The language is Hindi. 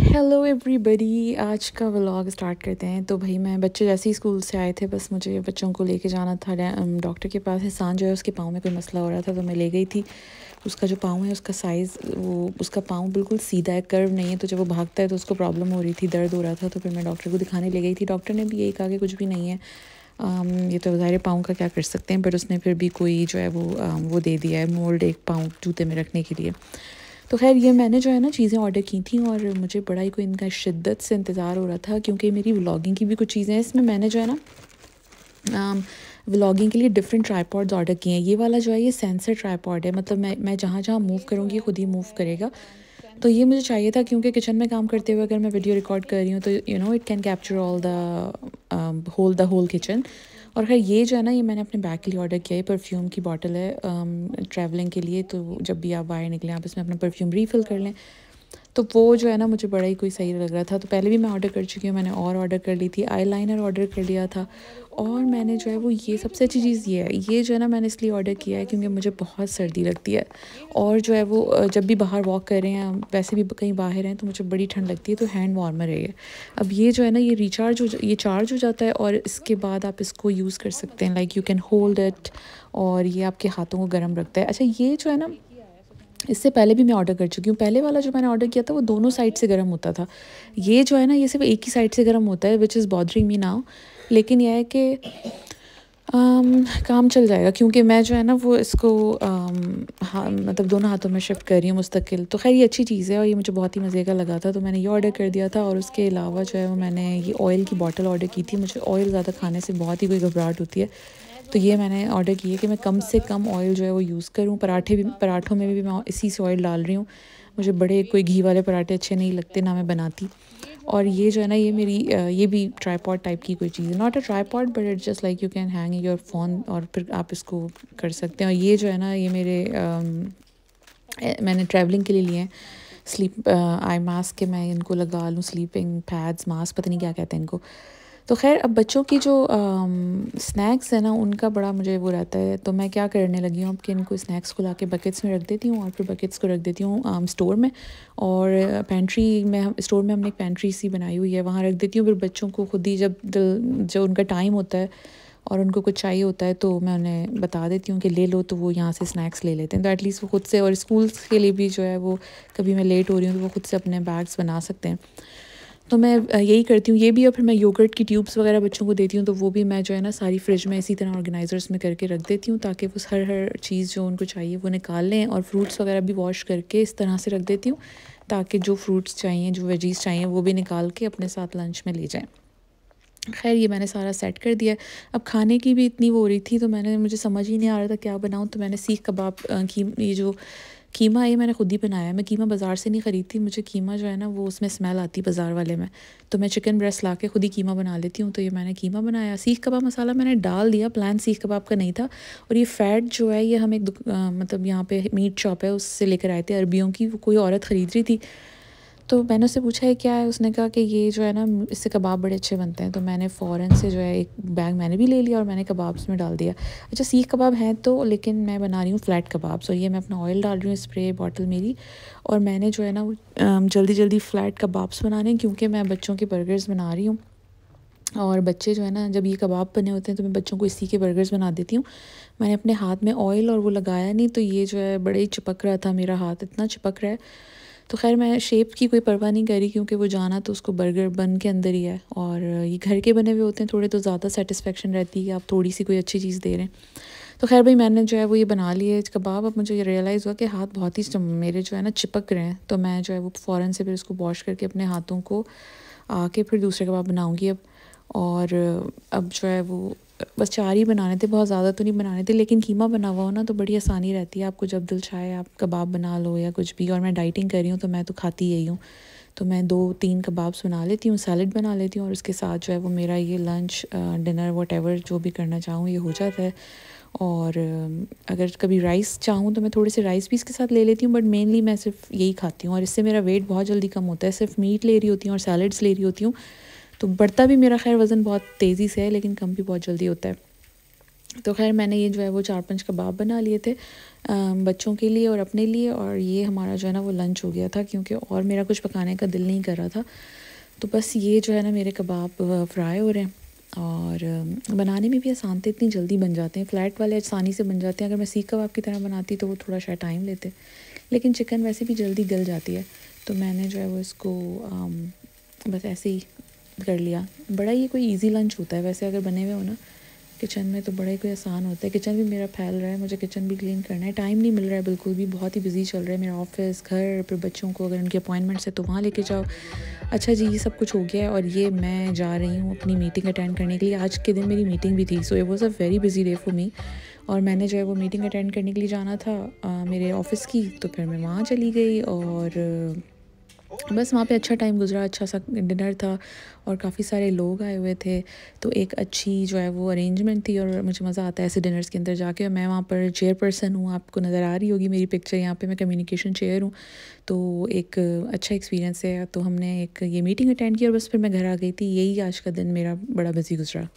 हेलो एवरीबॉडी, आज का व्लॉग स्टार्ट करते हैं। तो भाई मैं बच्चे जैसे ही स्कूल से आए थे, बस मुझे बच्चों को लेके जाना था डॉक्टर के पास। एहसान जो है उसके पाँव में कोई मसला हो रहा था, तो मैं ले गई थी। उसका जो पाँव है उसका साइज़, वो उसका पाँव बिल्कुल सीधा है, कर्व नहीं है, तो जब वो भागता है तो उसको प्रॉब्लम हो रही थी, दर्द हो रहा था। तो फिर मैं डॉक्टर को दिखाने ले गई थी। डॉक्टर ने भी यही कहा कि कुछ भी नहीं है, ये तो ज़ाहिर पाँव का क्या कर सकते हैं। पर उसने फिर भी कोई जो है वो दे दिया है मोल्ड, एक पाँव जूते में रखने के लिए। तो ख़ैर ये मैंने जो है ना चीज़ें ऑर्डर की थी, और मुझे बड़ा ही कोई इनका शिद्दत से इंतज़ार हो रहा था, क्योंकि मेरी व्लॉगिंग की भी कुछ चीज़ें हैं। इसमें मैंने जो है ना व्लॉगिंग के लिए डिफरेंट ट्राईपॉड्स ऑर्डर किए हैं। ये वाला जो है ये सेंसर ट्राईपॉड है, मतलब मैं जहाँ जहाँ मूव करूँगी खुद ही मूव करेगा। तो ये मुझे चाहिए था, क्योंकि किचन में काम करते हुए अगर मैं वीडियो रिकॉर्ड कर रही हूँ तो it can capture all the whole kitchen. और खैर ये जो है ना, ये मैंने अपने बैग के लिए ऑर्डर किया है। परफ्यूम की बॉटल है ट्रैवलिंग के लिए, तो जब भी आप बाहर निकलें आप इसमें अपना परफ्यूम रीफ़िल कर लें। तो वो जो है ना मुझे बड़ा ही कोई सही लग रहा था। तो पहले भी मैं ऑर्डर कर चुकी हूँ, मैंने और ऑर्डर कर ली थी, आईलाइनर ऑर्डर कर लिया था। और मैंने जो है वो, ये सबसे अच्छी चीज़ ये है, ये जो है ना मैंने इसलिए ऑर्डर किया है क्योंकि मुझे बहुत सर्दी लगती है। और जो है वो जब भी बाहर वॉक कर रहे हैं, वैसे भी कहीं बाहर हैं, तो मुझे बड़ी ठंड लगती है, तो हैंड वार्मर है ये। अब ये जो है ना ये ये चार्ज हो जाता है, और इसके बाद आप इसको यूज़ कर सकते हैं, like you can hold it, और ये आपके हाथों को गर्म रखता है। अच्छा, ये जो है ना, इससे पहले भी मैं ऑर्डर कर चुकी हूँ। पहले वाला जो मैंने ऑर्डर किया था वो दोनों साइड से गर्म होता था। ये जो है ना ये सिर्फ एक ही साइड से गर्म होता है, which is bothering me now. लेकिन यह है कि काम चल जाएगा, क्योंकि मैं जो है ना वो इसको हाँ, मतलब दोनों हाथों में शिफ्ट कर रही हूँ मुस्तकिल। तो खैर ये अच्छी चीज़ है, और ये मुझे बहुत ही मज़े का लगा था, तो मैंने ये ऑर्डर कर दिया था। और उसके अलावा जो है वो मैंने ये ऑयल की बॉटल ऑर्डर की थी। मुझे ऑयल ज़्यादा खाने से बहुत ही कोई घबराहट होती है, तो ये मैंने ऑर्डर की है कि मैं कम से कम ऑयल जो है वो यूज़ करूँ। पराठों में भी मैं इसी से ऑयल डाल रही हूँ। मुझे बड़े कोई घी वाले पराठे अच्छे नहीं लगते, ना मैं बनाती। और ये जो है ना, ये मेरी ये भी ट्राईपॉड टाइप की कोई चीज़ है, not a tripod but it's just like you can hang your phone, और फिर आप इसको कर सकते हैं। और ये जो है ना, ये मैंने ट्रैवलिंग के लिए लिए हैं स्लीप आई मास्क के, मैं इनको लगा लूँ, स्लीपिंग पैड्स, मास्क, पता नहीं क्या कहते हैं इनको। तो खैर अब बच्चों की जो स्नैक्स है ना, उनका बड़ा मुझे वो रहता है। तो मैं क्या करने लगी हूँ अब कि इनको स्नैक्स को लाके बकेट्स में रख देती हूँ, और फिर बकेट्स को रख देती हूँ स्टोर में। और पेंट्री में, स्टोर में हमने एक पेंट्री सी बनाई हुई है, वहाँ रख देती हूँ। फिर बच्चों को खुद ही जो उनका टाइम होता है और उनको कुछ चाहिए होता है, तो मैं उन्हें बता देती हूँ कि ले लो, तो वो यहाँ से स्नैक्स ले लेते हैं। तो एटलीस्ट वो खुद से, और स्कूल्स के लिए भी जो है वो, कभी मैं लेट हो रही हूँ तो वो खुद से अपने बैग्स बना सकते हैं। तो मैं यही करती हूँ, ये भी। और फिर मैं योगर्ट की ट्यूब्स वगैरह बच्चों को देती हूँ, तो वो भी मैं जो है ना सारी फ्रिज में इसी तरह ऑर्गेनाइज़र्स में करके रख देती हूँ, ताकि वो हर चीज़ जो उनको चाहिए वो निकाल लें। और फ्रूट्स वगैरह भी वॉश करके इस तरह से रख देती हूँ, ताकि जो फ्रूट्स चाहिए, जो वेजीज़ चाहिए, वो भी निकाल के अपने साथ लंच में ले जाएँ। खैर ये मैंने सारा सेट कर दिया। अब खाने की भी इतनी वो हो रही थी, तो मुझे समझ ही नहीं आ रहा था क्या बनाऊँ। तो मैंने सीख कबाब की, ये जो कीमा है, ये मैंने खुद ही बनाया है। मैं कीमा बाज़ार से नहीं ख़रीदती, मुझे कीमा जो है ना वो उसमें स्मेल आती है बाज़ार वाले में। तो मैं चिकन ब्रेस्ट ला के खुद ही कीमा बना लेती हूँ। तो ये मैंने कीमा बनाया, सीख कबाब मसाला मैंने डाल दिया, प्लान सीख कबाब का नहीं था। और ये फ़ैट जो है, ये हम मतलब यहाँ पे मीट शॉप है, उससे लेकर आए थे, अरबियों की। वो कोई औरत ख़रीद रही थी, तो मैंने उससे पूछा है क्या है, उसने कहा कि ये जो है ना, इससे कबाब बड़े अच्छे बनते हैं। तो मैंने फ़ौरन से जो है एक बैग मैंने भी ले लिया, और मैंने कबाब उसमें डाल दिया। अच्छा, सीख कबाब हैं तो, लेकिन मैं बना रही हूँ फ़्लैट कबाब। सो ये मैं अपना ऑयल डाल रही हूँ, स्प्रे बॉटल मेरी। और मैंने जो है ना वो जल्दी जल्दी फ़्लैट कबाब्स बनाने, क्योंकि मैं बच्चों के बर्गर्स बना रही हूँ। और बच्चे जो है ना, जब ये कबाब बने होते हैं तो मैं बच्चों को इसी के बर्गर्स बना देती हूँ। मैंने अपने हाथ में ऑयल और वो लगाया नहीं, तो ये जो है बड़े ही चिपक रहा था, मेरा हाथ इतना चिपक रहा है। तो खैर मैं शेप की कोई परवाह नहीं करी, क्योंकि वो जाना तो उसको बर्गर बन के अंदर ही है। और ये घर के बने हुए होते हैं थोड़े, तो ज़्यादा सेटिस्फेक्शन रहती है कि आप थोड़ी सी कोई अच्छी चीज़ दे रहे हैं। तो खैर भाई मैंने जो है वो ये बना लिए कबाब। अब मुझे ये रियलाइज़ हुआ कि हाथ बहुत ही मेरे जो है ना चिपक रहे हैं। तो मैं जो है वो फ़ौरन से फिर उसको वॉश करके अपने हाथों को आके फिर दूसरे कबाब बनाऊँगी अब। और अब जो है वो बस 4 ही बनाने थे, बहुत ज़्यादा तो नहीं बनाने थे। लेकिन कीमा बना हुआ हो ना तो बड़ी आसानी रहती है, आपको जब दिल चाहे आप कबाब बना लो या कुछ भी। और मैं डाइटिंग कर रही हूँ, तो मैं तो खाती यही हूँ। तो मैं 2-3 कबाब्स बना लेती हूँ, सैलड बना लेती हूँ, और उसके साथ जो है वो मेरा ये लंच डिनर व्हाटएवर जो भी करना चाहूँ ये हो जाता है। और अगर कभी राइस चाहूँ तो मैं थोड़े से राइस भी इसके साथ ले लेती हूँ, बट मेनली मैं सिर्फ यही खाती हूँ। और इससे मेरा वेट बहुत जल्दी कम होता है। सिर्फ मीट ले रही होती हूँ और सैलड्स ले रही होती हूँ, तो बढ़ता भी मेरा खैर वज़न बहुत तेज़ी से है, लेकिन कम भी बहुत जल्दी होता है। तो ख़ैर मैंने ये जो है वो 4-5 कबाब बना लिए थे बच्चों के लिए और अपने लिए, और ये हमारा जो है ना वो लंच हो गया था, क्योंकि और मेरा कुछ पकाने का दिल नहीं कर रहा था। तो बस ये जो है ना मेरे कबाब फ्राई हो रहे हैं, और बनाने में भी आसान थे, इतनी जल्दी बन जाते हैं। फ़्लैट वाले आसानी से बन जाते हैं, अगर मैं सीख कबाब की तरह बनाती तो वो थोड़ा शायद टाइम लेते, लेकिन चिकन वैसे भी जल्दी गल जाती है। तो मैंने जो है वो इसको बस ऐसे ही कर लिया। बड़ा ही कोई इजी लंच होता है वैसे, अगर बने हुए हो ना किचन में तो बड़ा ही कोई आसान होता है। किचन भी मेरा फैल रहा है, मुझे किचन भी क्लीन करना है, टाइम नहीं मिल रहा है बिल्कुल भी, बहुत ही बिजी चल रहा है मेरा ऑफिस, घर, फिर बच्चों को अगर उनकी अपॉइंटमेंट्स है तो वहाँ लेके जाओ। अच्छा जी, ये सब कुछ हो गया है, और ये मैं जा रही हूँ अपनी मीटिंग अटेंड करने के लिए। आज के दिन मेरी मीटिंग भी थी, so it was a very busy day for me. और मैंने जो है वो मीटिंग अटेंड करने के लिए जाना था मेरे ऑफ़िस की, तो फिर मैं वहाँ चली गई, और बस वहाँ पे अच्छा टाइम गुज़रा, अच्छा सा डिनर था और काफ़ी सारे लोग आए हुए थे। तो एक अच्छी जो है वो अरेंजमेंट थी, और मुझे मज़ा आता है ऐसे डिनर्स के अंदर जाके। मैं वहाँ पर चेयरपर्सन हूँ, आपको नज़र आ रही होगी मेरी पिक्चर यहाँ पे, मैं कम्युनिकेशन चेयर हूँ। तो एक अच्छा एक्सपीरियंस है। तो हमने एक ये मीटिंग अटेंड की और बस फिर मैं घर आ गई थी। यही आज का दिन मेरा बड़ा बिज़ी गुज़रा।